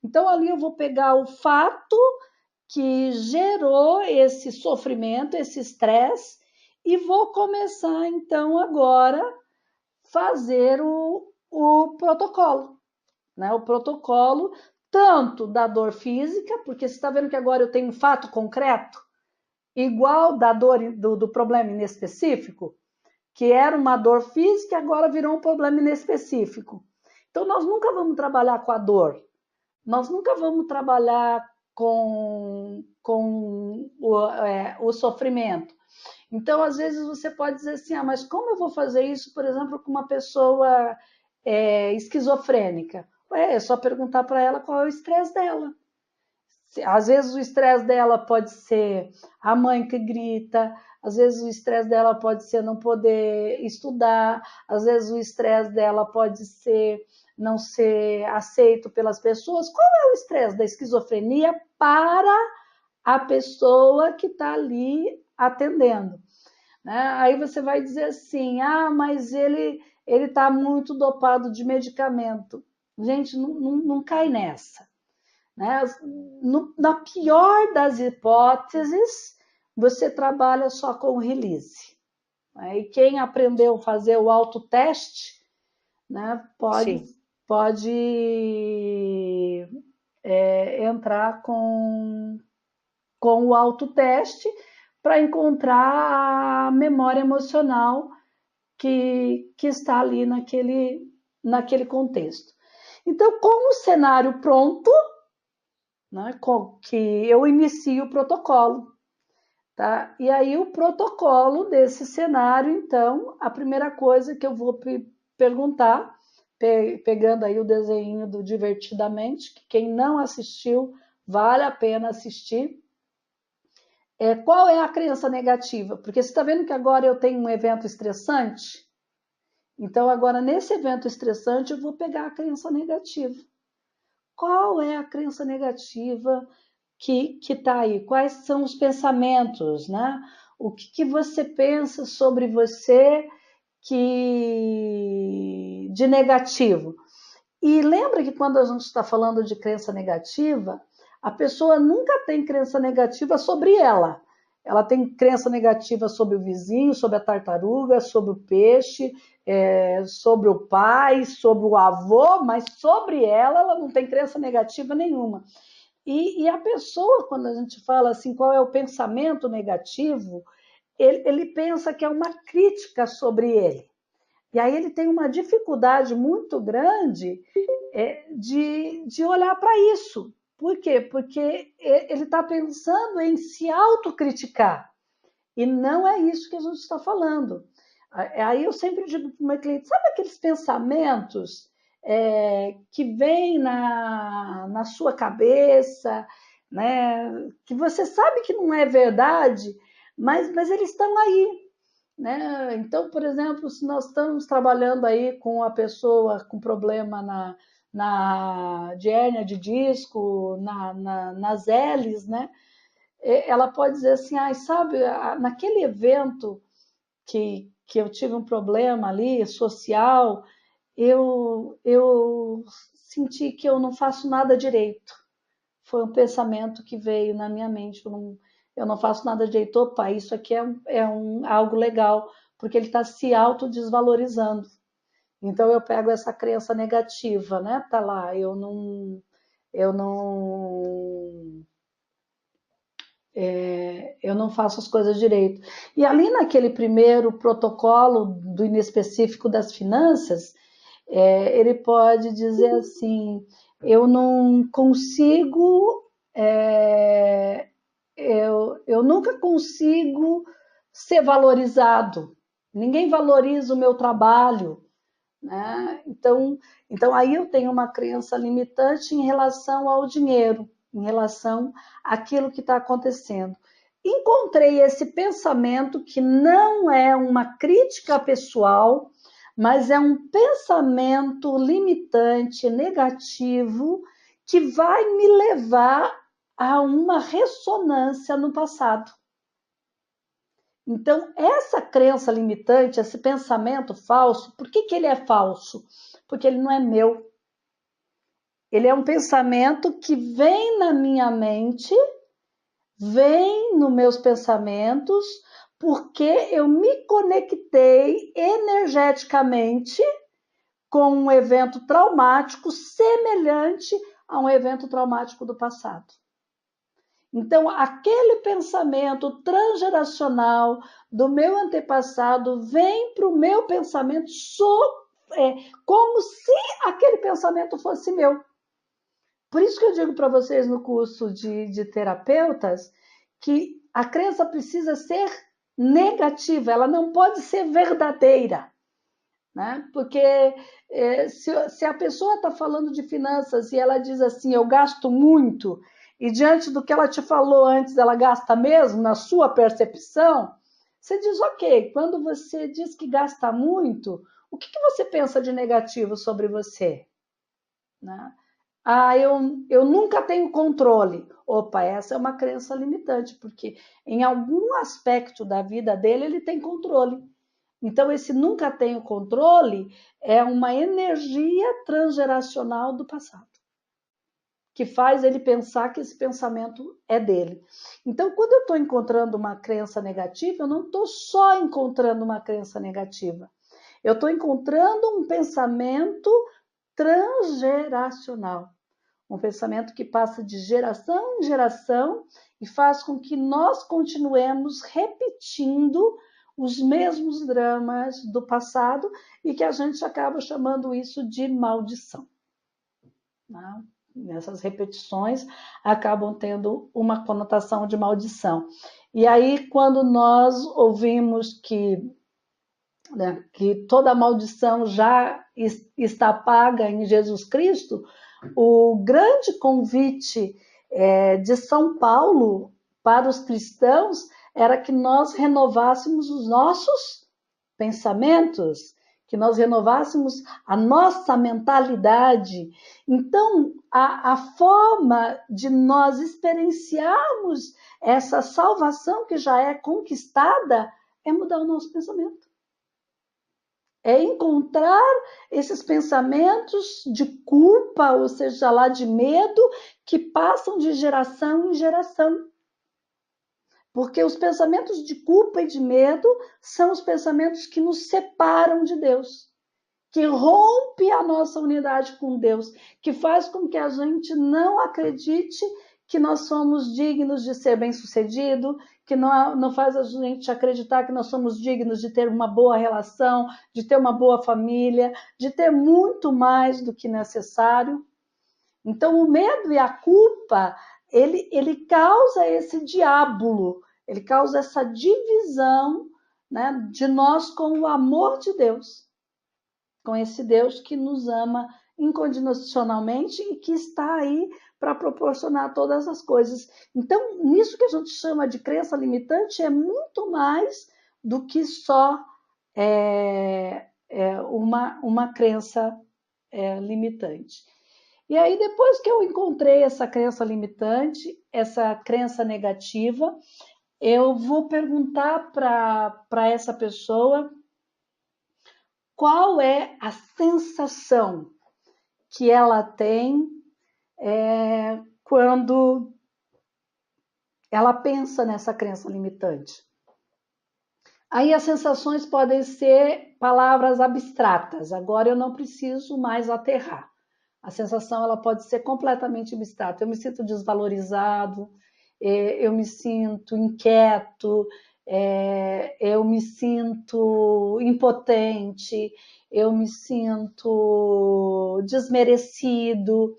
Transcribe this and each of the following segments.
Então, ali eu vou pegar o fato que gerou esse sofrimento, esse estresse, e vou começar, então, agora fazer o protocolo, né? O protocolo tanto da dor física, porque você está vendo que agora eu tenho um fato concreto, igual da dor do problema inespecífico, que era uma dor física, agora virou um problema inespecífico. Então, nós nunca vamos trabalhar com a dor, nós nunca vamos trabalhar com o sofrimento. Então, às vezes, você pode dizer assim, ah, mas como eu vou fazer isso, por exemplo, com uma pessoa esquizofrênica? Ué, é só perguntar para ela qual é o estresse dela. Às vezes o estresse dela pode ser a mãe que grita, às vezes o estresse dela pode ser não poder estudar, às vezes o estresse dela pode ser não ser aceito pelas pessoas. Qual é o estresse da esquizofrenia para a pessoa que está ali atendendo? Né? Aí você vai dizer assim, ah, mas ele está muito dopado de medicamento. Gente, não cai nessa. Né? Na pior das hipóteses, você trabalha só com release. Né? E quem aprendeu a fazer o autoteste, né, pode entrar com o autoteste para encontrar a memória emocional que está ali naquele contexto. Então, com o cenário pronto, né, que eu inicio o protocolo. Tá? E aí, o protocolo desse cenário, então, a primeira coisa que eu vou perguntar, pegando aí o desenho do Divertidamente, que quem não assistiu, vale a pena assistir, qual é a crença negativa? Porque você está vendo que agora eu tenho um evento estressante? Então, agora, nesse evento estressante, eu vou pegar a crença negativa. Qual é a crença negativa que está aí? Quais são os pensamentos, né? O que você pensa sobre você de negativo? E lembra que quando a gente está falando de crença negativa, a pessoa nunca tem crença negativa sobre ela. Ela tem crença negativa sobre o vizinho, sobre a tartaruga, sobre o peixe, sobre o pai, sobre o avô, mas sobre ela não tem crença negativa nenhuma. E a pessoa, quando a gente fala assim, qual é o pensamento negativo, ele pensa que é uma crítica sobre ele. E aí ele tem uma dificuldade muito grande de olhar para isso. Por quê? Porque ele está pensando em se autocriticar. E não é isso que a gente está falando. Aí eu sempre digo para o meu cliente, sabe aqueles pensamentos que vêm na sua cabeça, né? Que você sabe que não é verdade, mas eles estão aí. Né? Então, por exemplo, se nós estamos trabalhando aí com a pessoa com problema de hérnia de disco, nas hélices, né? Ela pode dizer assim, ah, sabe, naquele evento que eu tive um problema ali social, eu senti que eu não faço nada direito. Foi um pensamento que veio na minha mente. Eu não faço nada direito. Opa, isso aqui algo legal, porque ele está se autodesvalorizando. Então eu pego essa crença negativa, né? Tá lá, eu não, eu não faço as coisas direito. E ali naquele primeiro protocolo do inespecífico das finanças, ele pode dizer assim: eu não consigo, eu nunca consigo ser valorizado, ninguém valoriza o meu trabalho. Né? Então, aí eu tenho uma crença limitante em relação ao dinheiro, em relação àquilo que está acontecendo. Encontrei esse pensamento que não é uma crítica pessoal, mas é um pensamento limitante, negativo, que vai me levar a uma ressonância no passado. Então, essa crença limitante, esse pensamento falso, por que ele é falso? Porque ele não é meu. Ele é um pensamento que vem na minha mente, vem nos meus pensamentos, porque eu me conectei energeticamente com um evento traumático semelhante a um evento traumático do passado. Então, aquele pensamento transgeracional do meu antepassado vem para o meu pensamento como se aquele pensamento fosse meu. Por isso que eu digo para vocês no curso de terapeutas que a crença precisa ser negativa, ela não pode ser verdadeira. Né? Porque se a pessoa está falando de finanças e ela diz assim, eu gasto muito, e diante do que ela te falou antes, ela gasta mesmo, na sua percepção, você diz, ok, quando você diz que gasta muito, o que você pensa de negativo sobre você? Né? Ah, eu nunca tenho controle. Opa, essa é uma crença limitante, porque em algum aspecto da vida dele ele tem controle. Então, esse nunca tenho controle é uma energia transgeracional do passado, que faz ele pensar que esse pensamento é dele. Então, quando eu estou encontrando uma crença negativa, eu não estou só encontrando uma crença negativa, eu estou encontrando um pensamento transgeracional, um pensamento que passa de geração em geração e faz com que nós continuemos repetindo os mesmos dramas do passado e que a gente acaba chamando isso de maldição. Né? Essas repetições acabam tendo uma conotação de maldição. E aí, quando nós ouvimos que toda maldição já está paga em Jesus Cristo, o grande convite de São Paulo para os cristãos era que nós renovássemos os nossos pensamentos, que nós renovássemos a nossa mentalidade. Então, a forma de nós experienciarmos essa salvação que já é conquistada é mudar o nosso pensamento. É encontrar esses pensamentos de culpa, ou seja lá, de medo, que passam de geração em geração. Porque os pensamentos de culpa e de medo são os pensamentos que nos separam de Deus, que rompe a nossa unidade com Deus, que faz com que a gente não acredite que nós somos dignos de ser bem-sucedido, que não faz a gente acreditar que nós somos dignos de ter uma boa relação, de ter uma boa família, de ter muito mais do que necessário. Então, o medo e a culpa, ele causa esse diábulo, ele causa essa divisão, né, de nós com o amor de Deus, com esse Deus que nos ama incondicionalmente e que está aí para proporcionar todas as coisas. Então, nisso que a gente chama de crença limitante, é muito mais do que só uma crença limitante. E aí, depois que eu encontrei essa crença limitante, essa crença negativa, eu vou perguntar para essa pessoa qual é a sensação que ela tem quando ela pensa nessa crença limitante. Aí as sensações podem ser palavras abstratas, agora eu não preciso mais aterrar. A sensação ela pode ser completamente abstrata. Eu me sinto desvalorizado, eu me sinto inquieto, eu me sinto impotente, eu me sinto desmerecido,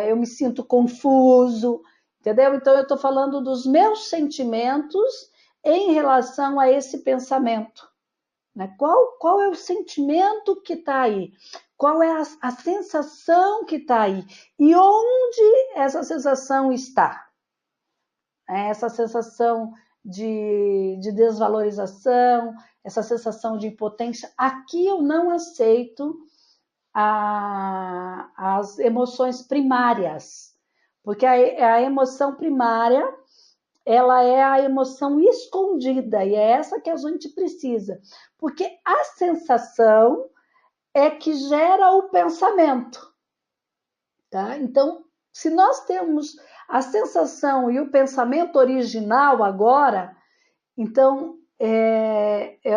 eu me sinto confuso, entendeu? Então eu estou falando dos meus sentimentos em relação a esse pensamento. Né? Qual é o sentimento que está aí? Qual é a sensação que está aí? E onde essa sensação está? Essa sensação de desvalorização, essa sensação de impotência. Aqui eu não aceito as emoções primárias, porque a emoção primária ela é a emoção escondida e é essa que a gente precisa, porque a sensação é que gera o pensamento. tá? Então, se nós temos a sensação e o pensamento original agora, então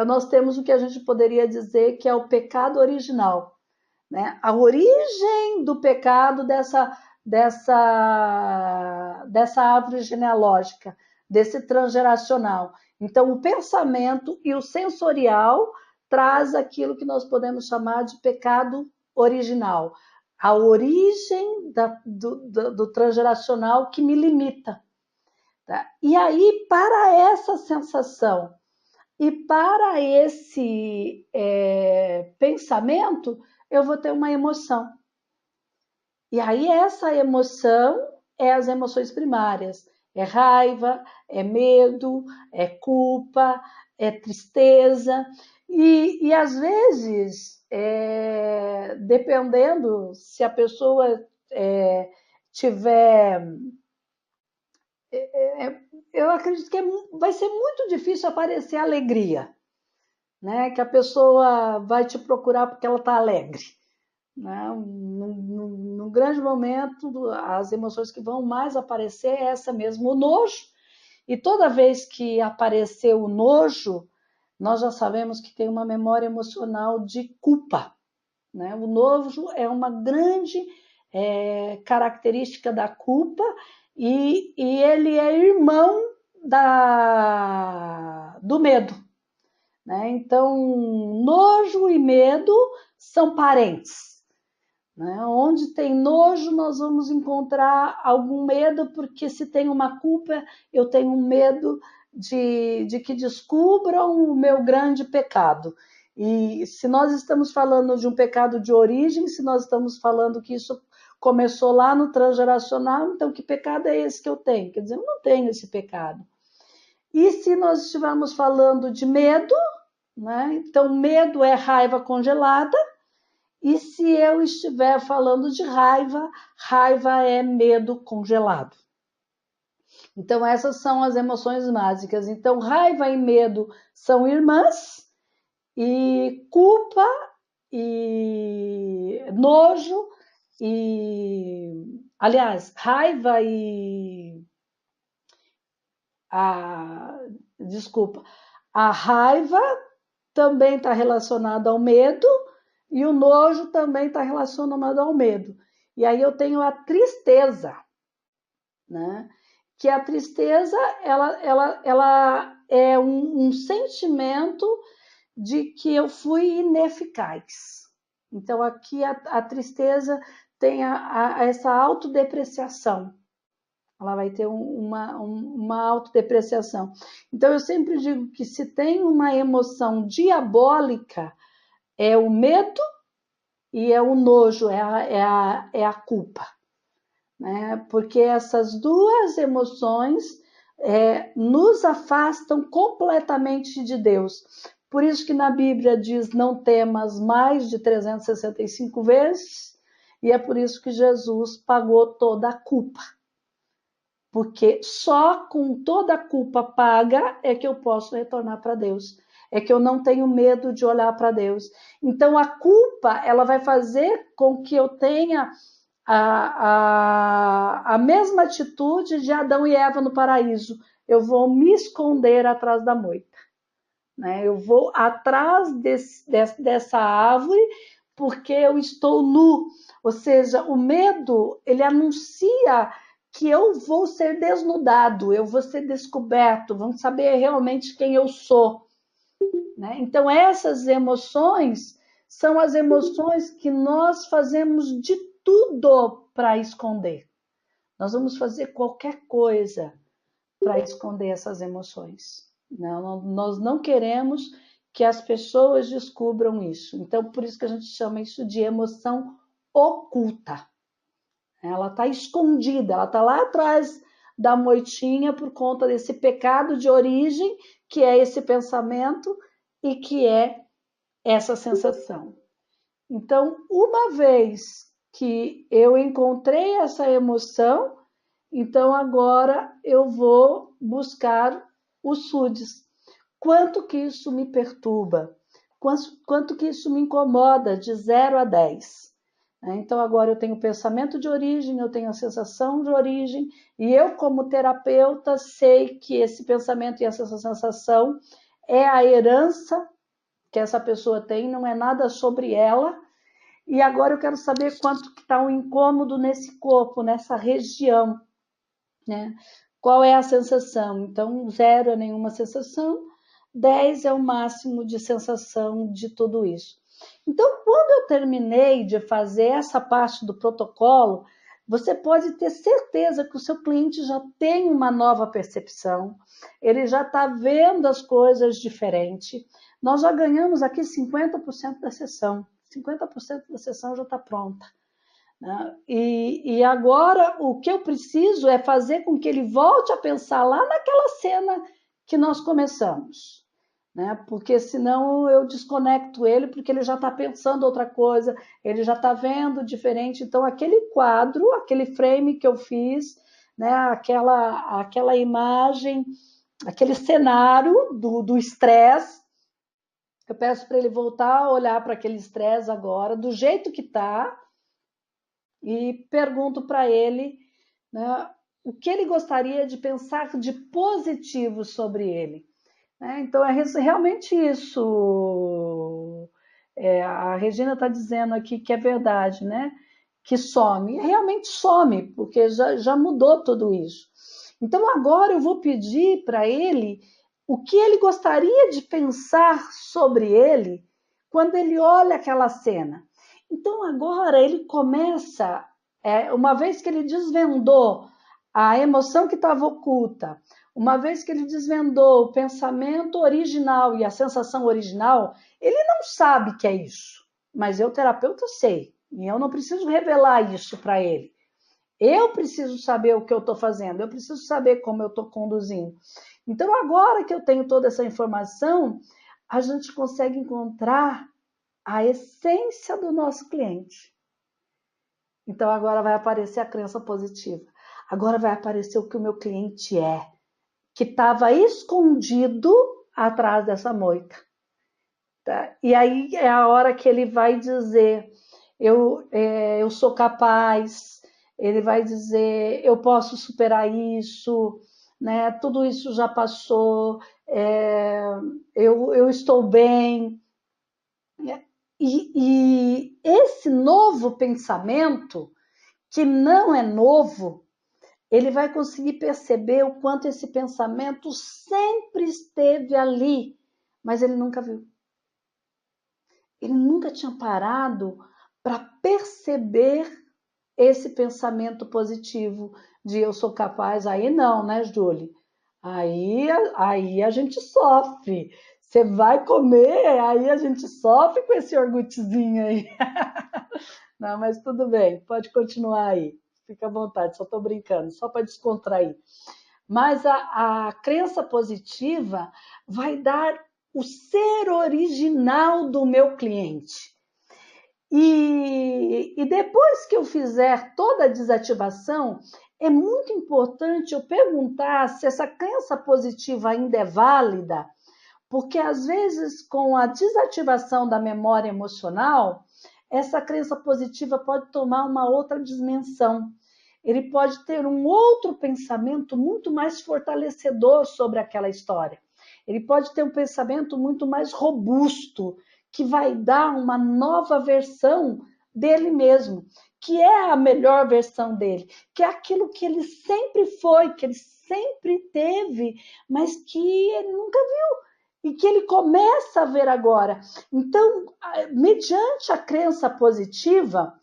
nós temos o que a gente poderia dizer que é o pecado original, né? A origem do pecado dessa árvore genealógica, desse transgeracional. Então, o pensamento e o sensorial traz aquilo que nós podemos chamar de pecado original, a origem do transgeracional que me limita. Tá? E aí, para essa sensação e para esse pensamento, eu vou ter uma emoção. E aí, essa emoção é as emoções primárias. É raiva, é medo, é culpa, é tristeza. E às vezes, dependendo se a pessoa tiver. Eu acredito que vai ser muito difícil aparecer alegria, né? Que a pessoa vai te procurar porque ela está alegre. Né? No grande momento, as emoções que vão mais aparecer é essa mesmo, o nojo. E toda vez que aparecer o nojo, nós já sabemos que tem uma memória emocional de culpa. Né? O nojo é uma grande característica da culpa e ele é irmão do medo. Né? Então, nojo e medo são parentes. Né? Onde tem nojo, nós vamos encontrar algum medo, porque se tem uma culpa, eu tenho um medo de que descubram o meu grande pecado. E se nós estamos falando de um pecado de origem, se nós estamos falando que isso começou lá no transgeracional, então que pecado é esse que eu tenho? Quer dizer, eu não tenho esse pecado. E se nós estivermos falando de medo, né? Então medo é raiva congelada. E se eu estiver falando de raiva, raiva é medo congelado. Então, essas são as emoções básicas. Então, raiva e medo são irmãs, e culpa e nojo, aliás, raiva e. Desculpa. A raiva também está relacionada ao medo. E o nojo também está relacionado ao medo. E aí eu tenho a tristeza, né? Que a tristeza ela é um sentimento de que eu fui ineficaz. Então aqui a tristeza tem essa autodepreciação. Ela vai ter uma autodepreciação. Então eu sempre digo que se tem uma emoção diabólica, é o medo e é o nojo, é a culpa. Né? Porque essas duas emoções nos afastam completamente de Deus. Por isso que na Bíblia diz não temas mais de 365 vezes, e é por isso que Jesus pagou toda a culpa. Porque só com toda a culpa paga é que eu posso retornar para Deus. É que eu não tenho medo de olhar para Deus. Então a culpa ela vai fazer com que eu tenha a mesma atitude de Adão e Eva no paraíso. Eu vou me esconder atrás da moita. Né? Eu vou atrás dessa árvore porque eu estou nu. Ou seja, o medo ele anuncia que eu vou ser desnudado, eu vou ser descoberto, vão saber realmente quem eu sou. Né? Então, essas emoções são as emoções que nós fazemos de tudo para esconder. Nós vamos fazer qualquer coisa para esconder essas emoções. Não, nós não queremos que as pessoas descubram isso. Então, por isso que a gente chama isso de emoção oculta. Ela está escondida, ela está lá atrás da moitinha por conta desse pecado de origem, que é esse pensamento e que é essa sensação. Então, uma vez que eu encontrei essa emoção, então agora eu vou buscar os SUDs. Quanto que isso me perturba? Quanto que isso me incomoda de 0 a 10? né? Então, agora eu tenho o pensamento de origem, eu tenho a sensação de origem, e eu, como terapeuta, sei que esse pensamento e essa sensação é a herança que essa pessoa tem, não é nada sobre ela. E agora eu quero saber quanto que está o incômodo nesse corpo, nessa região, né? Qual é a sensação? Então, 0 é nenhuma sensação, 10 é o máximo de sensação de tudo isso. Então, quando eu terminei de fazer essa parte do protocolo, você pode ter certeza que o seu cliente já tem uma nova percepção, ele já está vendo as coisas diferente. Nós já ganhamos aqui 50% da sessão, 50% da sessão já está pronta, né? E agora o que eu preciso é fazer com que ele volte a pensar lá naquela cena que nós começamos, né? Porque senão eu desconecto ele, porque ele já está pensando outra coisa, ele já está vendo diferente. Então, aquele quadro, aquele frame que eu fiz, né? Aquela imagem, aquele cenário do estresse, eu peço para ele voltar a olhar para aquele estresse agora, do jeito que está, e pergunto para ele, né, o que ele gostaria de pensar de positivo sobre ele. Né? Então, é realmente isso. A Regina está dizendo aqui que é verdade, né? Que some. Realmente some, porque já mudou tudo isso. Então, agora eu vou pedir para ele o que ele gostaria de pensar sobre ele quando ele olha aquela cena. Então, agora ele começa, uma vez que ele desvendou a emoção que estava oculta, uma vez que ele desvendou o pensamento original e a sensação original, ele não sabe que é isso, mas eu, terapeuta, sei, e eu não preciso revelar isso para ele. Eu preciso saber o que eu estou fazendo, eu preciso saber como eu estou conduzindo. Então, agora que eu tenho toda essa informação, a gente consegue encontrar a essência do nosso cliente. Então, agora vai aparecer a crença positiva. Agora vai aparecer o que o meu cliente é, que estava escondido atrás dessa moita. Tá? E aí é a hora que ele vai dizer, eu sou capaz, ele vai dizer, eu posso superar isso, né? Tudo isso já passou, eu estou bem. E esse novo pensamento, que não é novo, ele vai conseguir perceber o quanto esse pensamento sempre esteve ali, mas ele nunca viu. Ele nunca tinha parado para perceber esse pensamento positivo de eu sou capaz. Aí não, né, Julie? Aí a gente sofre. Você vai comer, aí a gente sofre com esse orgulhozinho aí. Não, mas tudo bem, pode continuar aí. Fica à vontade, só estou brincando, só para descontrair. Mas a crença positiva vai dar o ser original do meu cliente. E depois que eu fizer toda a desativação, é muito importante eu perguntar se essa crença positiva ainda é válida, porque às vezes com a desativação da memória emocional, essa crença positiva pode tomar uma outra dimensão. Ele pode ter um outro pensamento muito mais fortalecedor sobre aquela história. Ele pode ter um pensamento muito mais robusto, que vai dar uma nova versão dele mesmo, que é a melhor versão dele, que é aquilo que ele sempre foi, que ele sempre teve, mas que ele nunca viu e que ele começa a ver agora. Então, mediante a crença positiva,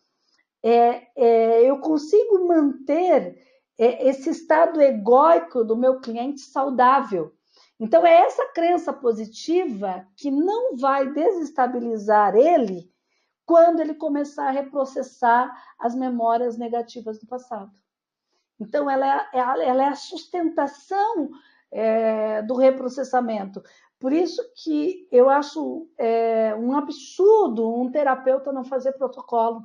eu consigo manter esse estado egóico do meu cliente saudável. Então, é essa crença positiva que não vai desestabilizar ele quando ele começar a reprocessar as memórias negativas do passado. Então, ela é a sustentação do reprocessamento. Por isso que eu acho um absurdo um terapeuta não fazer protocolo.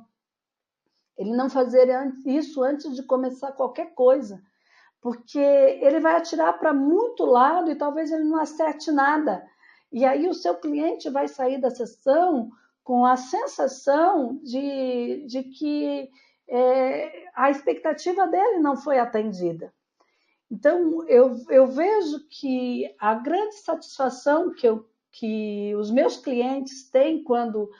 Ele não fazer isso antes de começar qualquer coisa, porque ele vai atirar para muito lado e talvez ele não acerte nada. E aí o seu cliente vai sair da sessão com a sensação de que a expectativa dele não foi atendida. Então, eu vejo que a grande satisfação que os meus clientes têm quando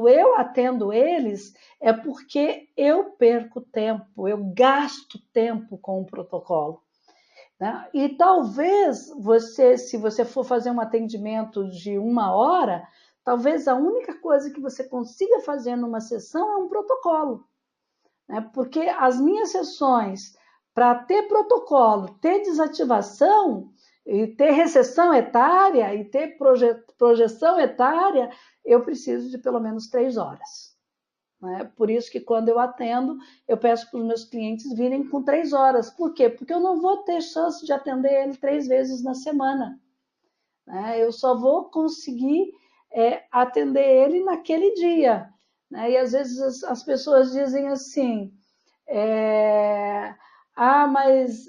eu atendo eles é porque eu perco tempo, eu gasto tempo com o protocolo. Né? E talvez se você for fazer um atendimento de 1 hora, talvez a única coisa que você consiga fazer numa sessão é um protocolo. Né? Porque as minhas sessões, para ter protocolo, ter desativação, e ter recessão etária e ter projeção etária, eu preciso de pelo menos 3 horas. Né? Por isso que quando eu atendo, eu peço para os meus clientes virem com 3 horas. Por quê? Porque eu não vou ter chance de atender ele 3 vezes na semana. Né? Eu só vou conseguir atender ele naquele dia. Né? E às vezes as pessoas dizem assim, mas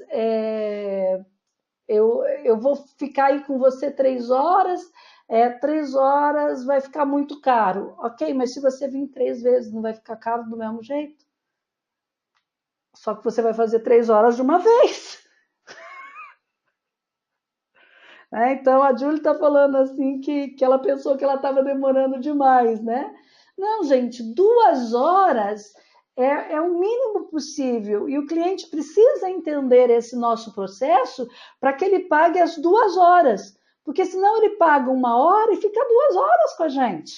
eu vou ficar aí com você 3 horas, 3 horas vai ficar muito caro. Ok, mas se você vir 3 vezes, não vai ficar caro do mesmo jeito? Só que você vai fazer 3 horas de uma vez. Então, a Júlia está falando assim que ela pensou que ela estava demorando demais, né? Não, gente, 2 horas é o mínimo possível. E o cliente precisa entender esse nosso processo para que ele pague as 2 horas. Porque senão ele paga 1 hora e fica 2 horas com a gente.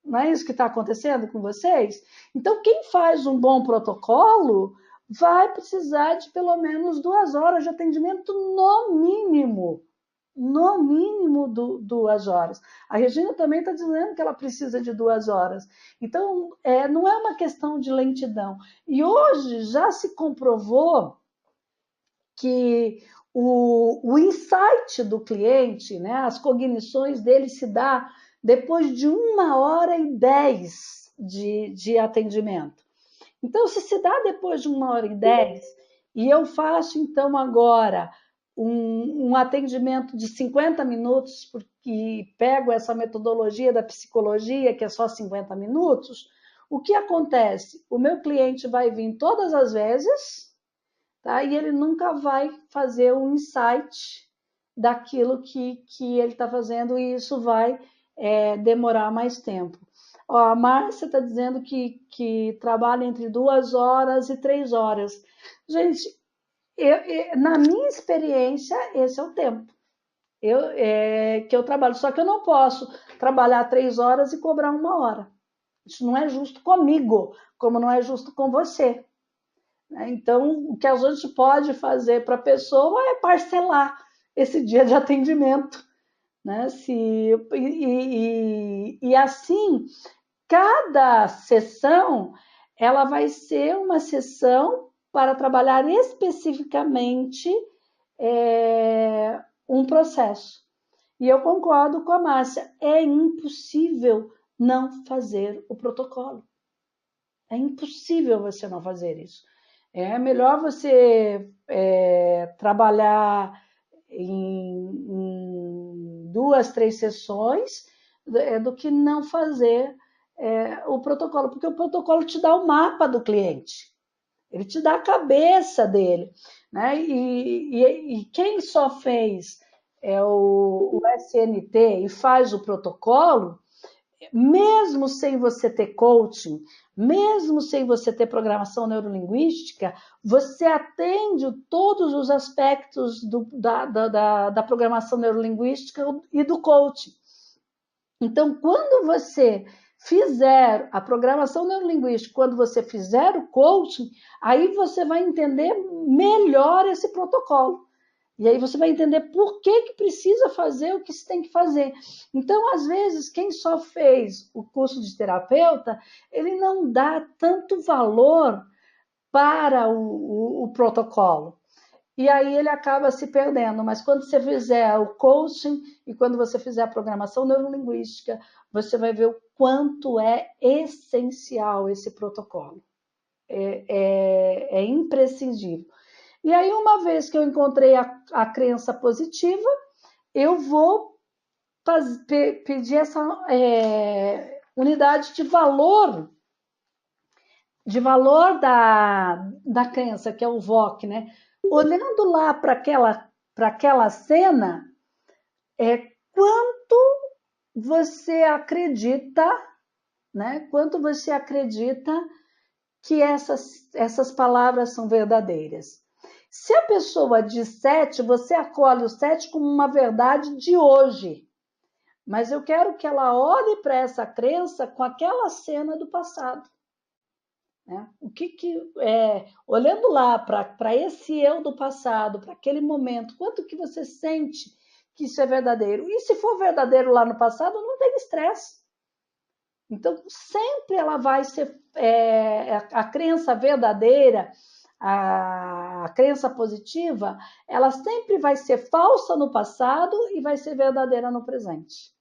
Não é isso que está acontecendo com vocês? Então, quem faz um bom protocolo vai precisar de pelo menos 2 horas de atendimento no mínimo. No mínimo 2 horas. A Regina também está dizendo que ela precisa de 2 horas. Então, não é uma questão de lentidão. E hoje já se comprovou que o insight do cliente, né, as cognições dele se dá depois de 1h10 de atendimento. Então, se dá depois de 1h10 e eu faço, então, agora um atendimento de 50 minutos, porque pego essa metodologia da psicologia, que é só 50 minutos, o que acontece? O meu cliente vai vir todas as vezes, tá? E ele nunca vai fazer um insight daquilo que ele está fazendo, e isso vai demorar mais tempo. Ó, a Márcia está dizendo que trabalha entre 2 horas e 3 horas. Gente, na minha experiência, esse é o tempo que eu trabalho. Só que eu não posso trabalhar 3 horas e cobrar 1 hora. Isso não é justo comigo, como não é justo com você. Então, o que a gente pode fazer para a pessoa é parcelar esse dia de atendimento. Né? E assim, cada sessão ela vai ser uma sessão para trabalhar especificamente um processo. E eu concordo com a Márcia, é impossível não fazer o protocolo. É impossível você não fazer isso. É melhor você trabalhar em 2, 3 sessões do que não fazer o protocolo, porque o protocolo te dá o mapa do cliente, ele te dá a cabeça dele, né? E quem só fez o SNT e faz o protocolo, mesmo sem você ter coaching, mesmo sem você ter programação neurolinguística, você atende todos os aspectos da programação neurolinguística e do coaching. Então, quando você fizer a programação neurolinguística, quando você fizer o coaching, aí você vai entender melhor esse protocolo. E aí você vai entender por que precisa fazer o que se tem que fazer. Então, às vezes, quem só fez o curso de terapeuta, ele não dá tanto valor para o protocolo. E aí ele acaba se perdendo. Mas quando você fizer o coaching e quando você fizer a programação neurolinguística, você vai ver o quanto é essencial esse protocolo. É imprescindível. E aí, uma vez que eu encontrei a crença positiva, eu vou pedir unidade de valor da crença, que é o VOC, né? Olhando lá para aquela cena, quanto você acredita, né? Quanto você acredita que essas palavras são verdadeiras. Se a pessoa diz 7, você acolhe o 7 como uma verdade de hoje. Mas eu quero que ela olhe para essa crença com aquela cena do passado. Né? Olhando lá para esse eu do passado, para aquele momento, quanto que você sente que isso é verdadeiro? E se for verdadeiro lá no passado, não tem estresse. Então, sempre ela vai ser a crença verdadeira, a crença positiva, ela sempre vai ser falsa no passado e vai ser verdadeira no presente.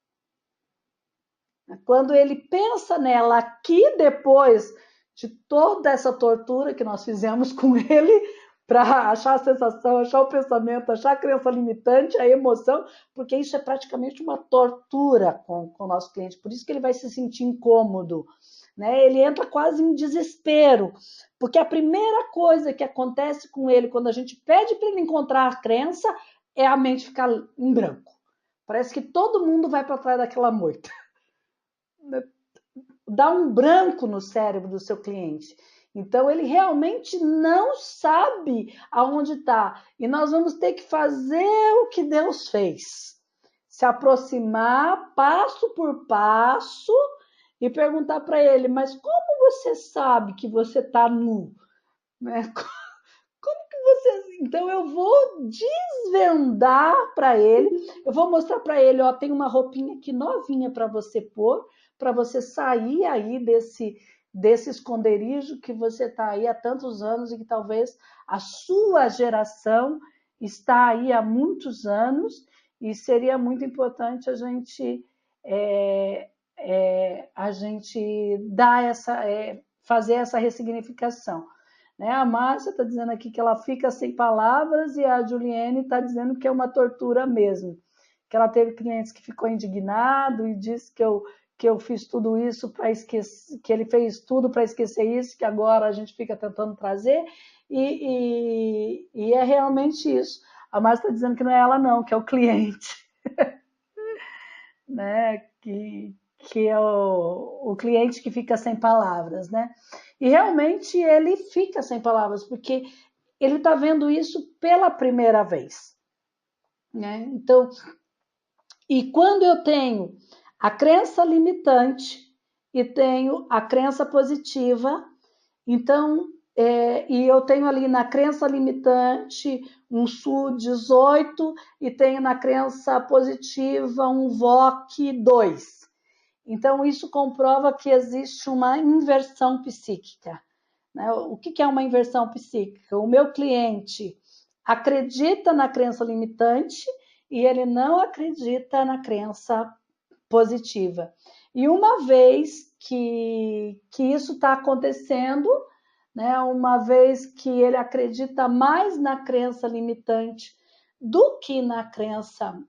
Quando ele pensa nela aqui, depois de toda essa tortura que nós fizemos com ele, para achar a sensação, achar o pensamento, achar a crença limitante, a emoção, porque isso é praticamente uma tortura com o nosso cliente, por isso que ele vai se sentir incômodo, né? Ele entra quase em desespero, porque a primeira coisa que acontece com ele quando a gente pede para ele encontrar a crença é a mente ficar em branco. Parece que todo mundo vai para trás daquela moita. Dá um branco no cérebro do seu cliente. Então, ele realmente não sabe aonde está. E nós vamos ter que fazer o que Deus fez. Se aproximar passo por passo e perguntar para ele, mas como você sabe que você está nu? Né? Como que você... Então, eu vou desvendar para ele, eu vou mostrar para ele, ó, tem uma roupinha aqui novinha para você pôr, para você sair aí desse esconderijo que você está aí há tantos anos e que talvez a sua geração está aí há muitos anos, e seria muito importante a gente dar fazer essa ressignificação. Né? A Márcia está dizendo aqui que ela fica sem palavras e a Juliane está dizendo que é uma tortura mesmo, que ela teve clientes que ficou indignado e disse que eu fiz tudo isso para esquecer, que ele fez tudo para esquecer isso, que agora a gente fica tentando trazer, e é realmente isso. A Márcia está dizendo que não é ela não, que é o cliente, né? Que é o cliente que fica sem palavras, né? E realmente ele fica sem palavras, porque ele está vendo isso pela primeira vez, né? Então, e quando eu tenho a crença limitante e tenho a crença positiva, então, e eu tenho ali na crença limitante um SU 18 e tenho na crença positiva um VOC 2. Então, isso comprova que existe uma inversão psíquica. Né? O que é uma inversão psíquica? O meu cliente acredita na crença limitante e ele não acredita na crença positiva. E uma vez que isso está acontecendo, né, uma vez que ele acredita mais na crença limitante do que na crença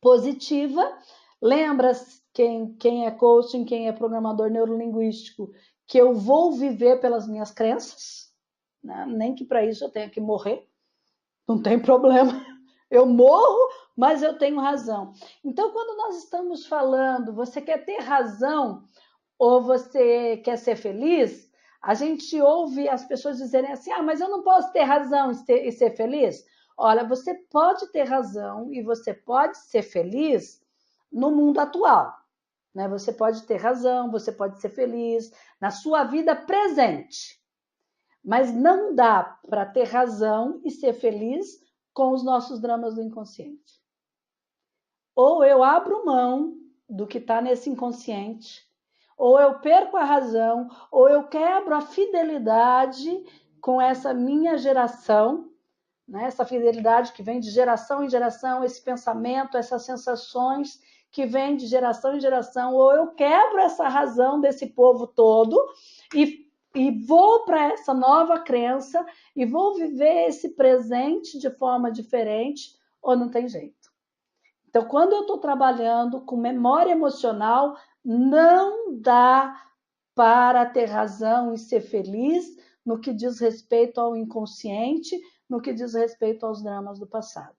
positiva, lembra quem é coaching, quem é programador neurolinguístico, que eu vou viver pelas minhas crenças, né? Nem que para isso eu tenha que morrer, não tem problema, eu morro, mas eu tenho razão. Então, quando nós estamos falando, você quer ter razão ou você quer ser feliz, a gente ouve as pessoas dizerem assim, mas eu não posso ter razão e ser feliz. Olha, você pode ter razão e você pode ser feliz no mundo atual. Né? Você pode ter razão, você pode ser feliz na sua vida presente. Mas não dá para ter razão e ser feliz com os nossos dramas do inconsciente. Ou eu abro mão do que está nesse inconsciente, ou eu perco a razão, ou eu quebro a fidelidade com essa minha geração, né? Essa fidelidade que vem de geração em geração, esse pensamento, essas sensações que vêm de geração em geração, ou eu quebro essa razão desse povo todo e vou para essa nova crença e vou viver esse presente de forma diferente, ou não tem jeito. Então, quando eu estou trabalhando com memória emocional, Não dá para ter razão e ser feliz no que diz respeito ao inconsciente, no que diz respeito aos dramas do passado.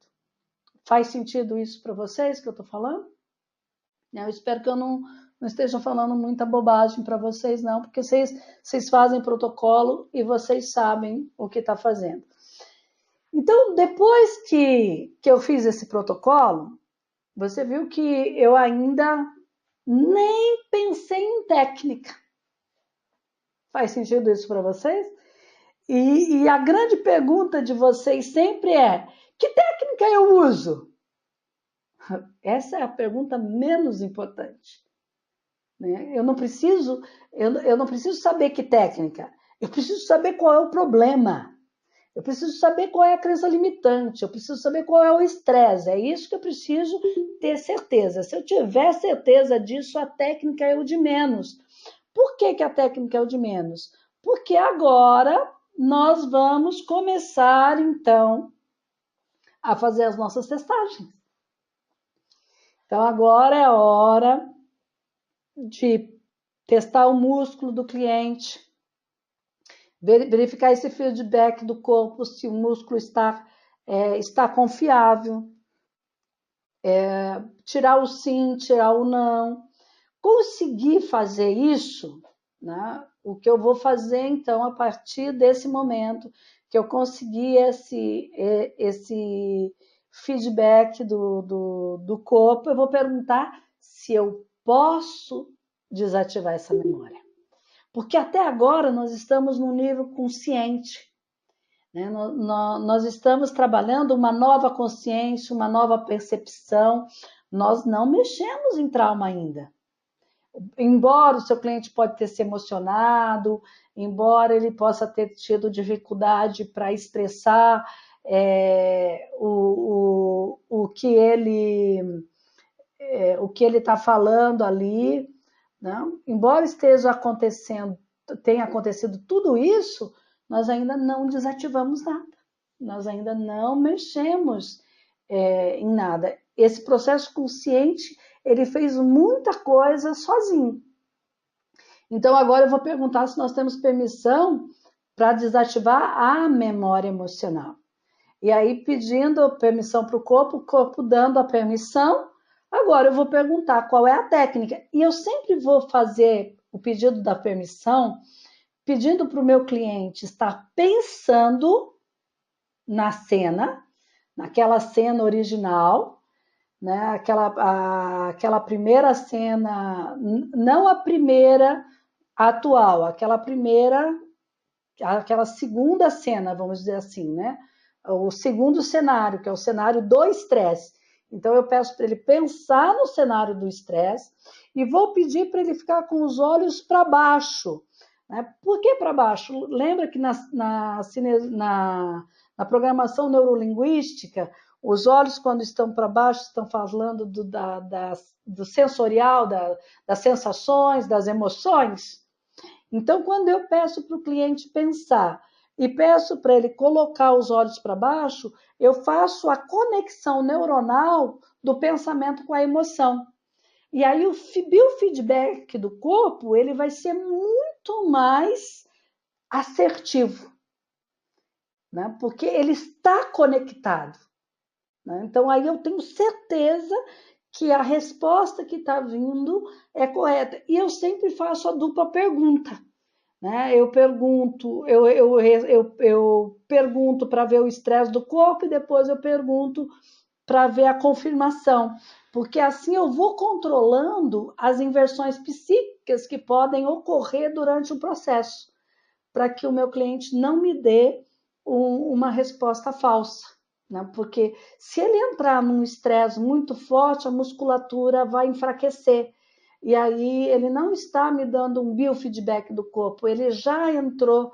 Faz sentido isso para vocês que eu estou falando? Eu espero que eu não esteja falando muita bobagem para vocês, não, porque vocês fazem protocolo e vocês sabem o que está fazendo. Então, depois que eu fiz esse protocolo, você viu que eu ainda nem pensei em técnica. Faz sentido isso para vocês? E a grande pergunta de vocês sempre é: que técnica eu uso? Essa é a pergunta menos importante. Né? Eu não preciso saber que técnica. Eu preciso saber qual é o problema. Eu preciso saber qual é a crença limitante. Eu preciso saber qual é o estresse. É isso que eu preciso ter certeza. Se eu tiver certeza disso, a técnica é o de menos. Por que a técnica é o de menos? Porque agora nós vamos começar, então, a fazer as nossas testagens. Então, agora é a hora de testar o músculo do cliente, verificar esse feedback do corpo, se o músculo está confiável, tirar o sim, tirar o não. Conseguir fazer isso, né? O que eu vou fazer, então, a partir desse momento que eu consegui esse feedback do corpo, eu vou perguntar se eu posso desativar essa memória. Porque até agora nós estamos no nível consciente, né? Nós estamos trabalhando uma nova consciência, uma nova percepção. Nós não mexemos em trauma ainda. Embora o seu cliente pode ter se emocionado, embora ele possa ter tido dificuldade para expressar o que ele está falando ali, não? Embora tenha acontecido tudo isso, nós ainda não desativamos nada, nós ainda não mexemos em nada. Esse processo consciente, ele fez muita coisa sozinho. Então, agora eu vou perguntar se nós temos permissão para desativar a memória emocional. E aí, pedindo permissão para o corpo dando a permissão. Agora eu vou perguntar qual é a técnica. E eu sempre vou fazer o pedido da permissão, pedindo para o meu cliente estar pensando na cena, naquela cena original, né? Aquela primeira cena, não a primeira atual, aquela segunda cena, vamos dizer assim, né? O segundo cenário, que é o cenário do estresse. Então, eu peço para ele pensar no cenário do estresse e vou pedir para ele ficar com os olhos para baixo. Né? Por que para baixo? Lembra que na programação neurolinguística, os olhos, quando estão para baixo, estão falando do sensorial, das sensações, das emoções? Então, quando eu peço para o cliente pensar e peço para ele colocar os olhos para baixo, eu faço a conexão neuronal do pensamento com a emoção. E aí o biofeedback do corpo, ele vai ser muito mais assertivo, né? Porque ele está conectado. Né? Então aí eu tenho certeza que a resposta que está vindo é correta. E eu sempre faço a dupla pergunta. Né? Eu pergunto para ver o estresse do corpo e depois eu pergunto para ver a confirmação, porque assim eu vou controlando as inversões psíquicas que podem ocorrer durante o processo, para que o meu cliente não me dê uma resposta falsa. Né? Porque se ele entrar num estresse muito forte, a musculatura vai enfraquecer. E aí ele não está me dando um biofeedback do corpo, ele já entrou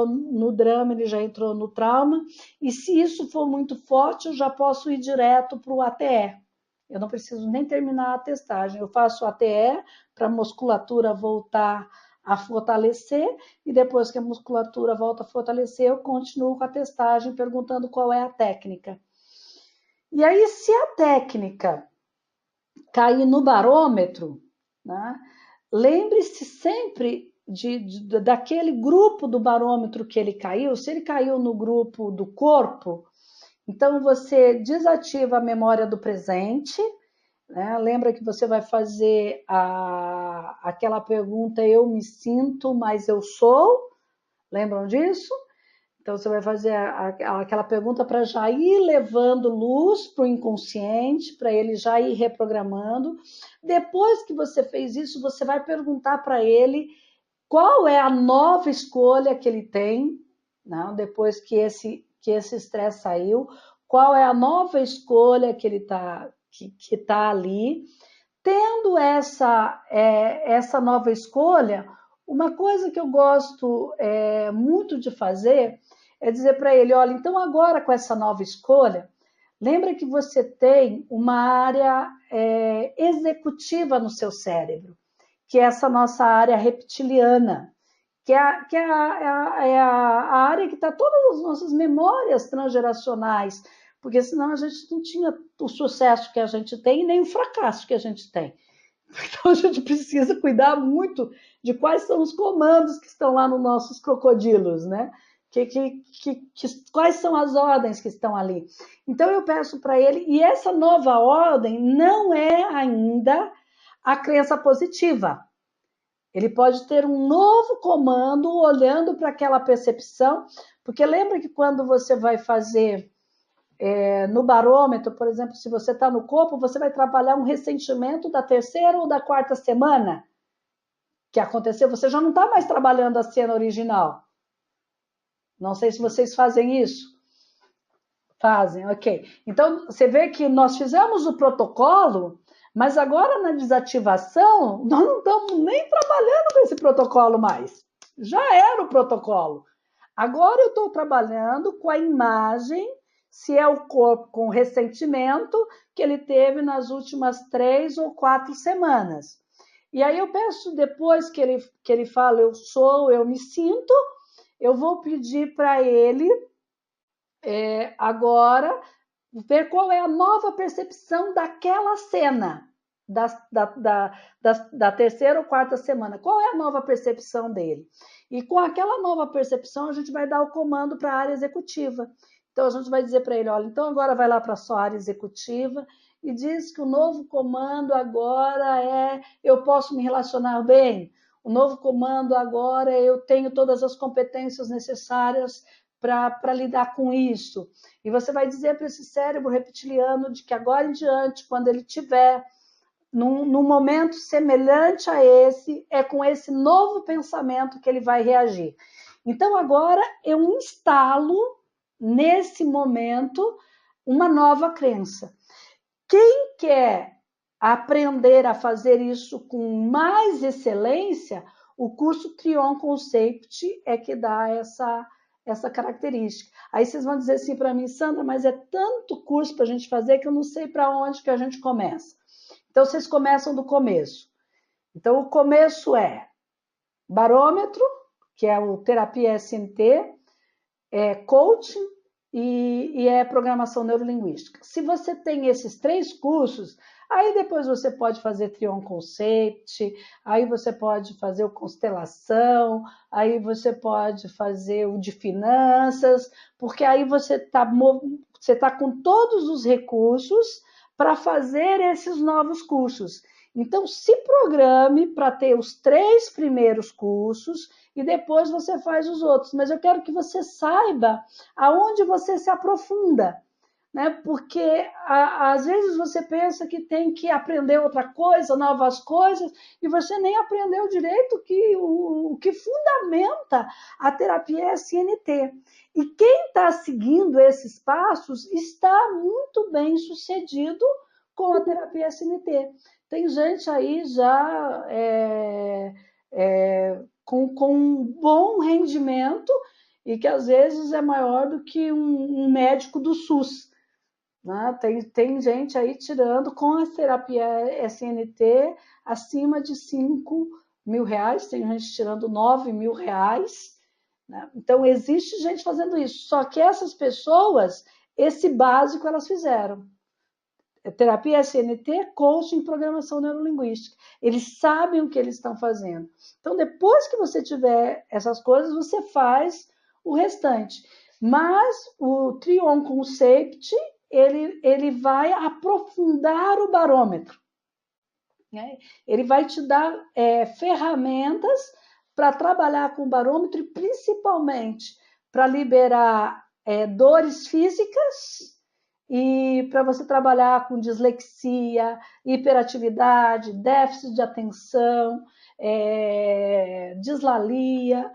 no drama, ele já entrou no trauma, e se isso for muito forte, eu já posso ir direto para o ATE. Eu não preciso nem terminar a testagem, eu faço o ATE para a musculatura voltar a fortalecer, e depois que a musculatura volta a fortalecer, eu continuo com a testagem perguntando qual é a técnica. E aí, se a técnica cair no barômetro, né? Lembre-se sempre daquele grupo do barômetro que ele caiu. Se ele caiu no grupo do corpo, então você desativa a memória do presente, né? Lembra que você vai fazer aquela pergunta: eu me sinto, mas eu sou? Lembram disso? Então você vai fazer aquela pergunta para já ir levando luz para o inconsciente, para ele já ir reprogramando. Depois que você fez isso, você vai perguntar para ele qual é a nova escolha que ele tem, né? Depois que esse estresse saiu, qual é a nova escolha que ele que tá ali. Tendo essa nova escolha, uma coisa que eu gosto muito de fazer é dizer para ele: olha, então agora com essa nova escolha, lembra que você tem uma área executiva no seu cérebro, que é essa nossa área reptiliana, que é a área que está todas as nossas memórias transgeracionais, porque senão a gente não tinha o sucesso que a gente tem e nem o fracasso que a gente tem. Então a gente precisa cuidar muito de quais são os comandos que estão lá nos nossos crocodilos, né? Quais são as ordens que estão ali. Então eu peço para ele, e essa nova ordem não é ainda a crença positiva. Ele pode ter um novo comando olhando para aquela percepção, porque lembra que quando você vai fazer no barômetro, por exemplo, se você está no corpo, você vai trabalhar um ressentimento da terceira ou da quarta semana que aconteceu, você já não está mais trabalhando a cena original. Não sei se vocês fazem isso. Fazem, ok. Então, você vê que nós fizemos o protocolo, mas agora na desativação, nós não estamos nem trabalhando com esse protocolo mais. Já era o protocolo. Agora eu estou trabalhando com a imagem, se é o corpo com ressentimento que ele teve nas últimas 3 ou 4 semanas. E aí eu peço, depois que ele fala eu sou, eu me sinto, eu vou pedir para ele agora ver qual é a nova percepção daquela cena da terceira ou quarta semana. Qual é a nova percepção dele? E com aquela nova percepção, a gente vai dar o comando para a área executiva. Então, a gente vai dizer para ele: olha, então agora vai lá para a sua área executiva e diz que o novo comando agora é eu posso me relacionar bem. O novo comando agora é eu tenho todas as competências necessárias para lidar com isso. E você vai dizer para esse cérebro reptiliano de que agora em diante, quando ele tiver num momento semelhante a esse, é com esse novo pensamento que ele vai reagir. Então agora eu instalo nesse momento uma nova crença. Quem quer aprender a fazer isso com mais excelência, o curso Trion Concept é que dá essa característica. Aí vocês vão dizer assim para mim: Sandra, mas é tanto curso para a gente fazer que eu não sei para onde que a gente começa. Então vocês começam do começo. Então o começo é barômetro, que é o terapia SNT, coaching e programação neurolinguística. Se você tem esses 3 cursos, aí depois você pode fazer Trion Concept, aí você pode fazer o Constelação, aí você pode fazer o de finanças, porque aí você tá com todos os recursos para fazer esses novos cursos. Então, se programe para ter os 3 primeiros cursos e depois você faz os outros. Mas eu quero que você saiba aonde você se aprofunda, né? Porque às vezes você pensa que tem que aprender outra coisa, novas coisas, e você nem aprendeu direito o que fundamenta a terapia SNT. E quem está seguindo esses passos está muito bem sucedido com a terapia SNT. Tem gente aí já com um bom rendimento e que às vezes é maior do que um médico do SUS. Né? Tem gente aí tirando com a terapia SNT acima de 5 mil reais, tem gente tirando 9 mil reais. Né? Então, existe gente fazendo isso. Só que essas pessoas, esse básico elas fizeram. terapia SNT, coaching, programação neurolinguística. Eles sabem o que eles estão fazendo. Então, depois que você tiver essas coisas, você faz o restante. Mas o Trion Concept, ele vai aprofundar o barômetro. Né? Ele vai te dar ferramentas para trabalhar com o barômetro e principalmente para liberar dores físicas e para você trabalhar com dislexia, hiperatividade, déficit de atenção, dislalia,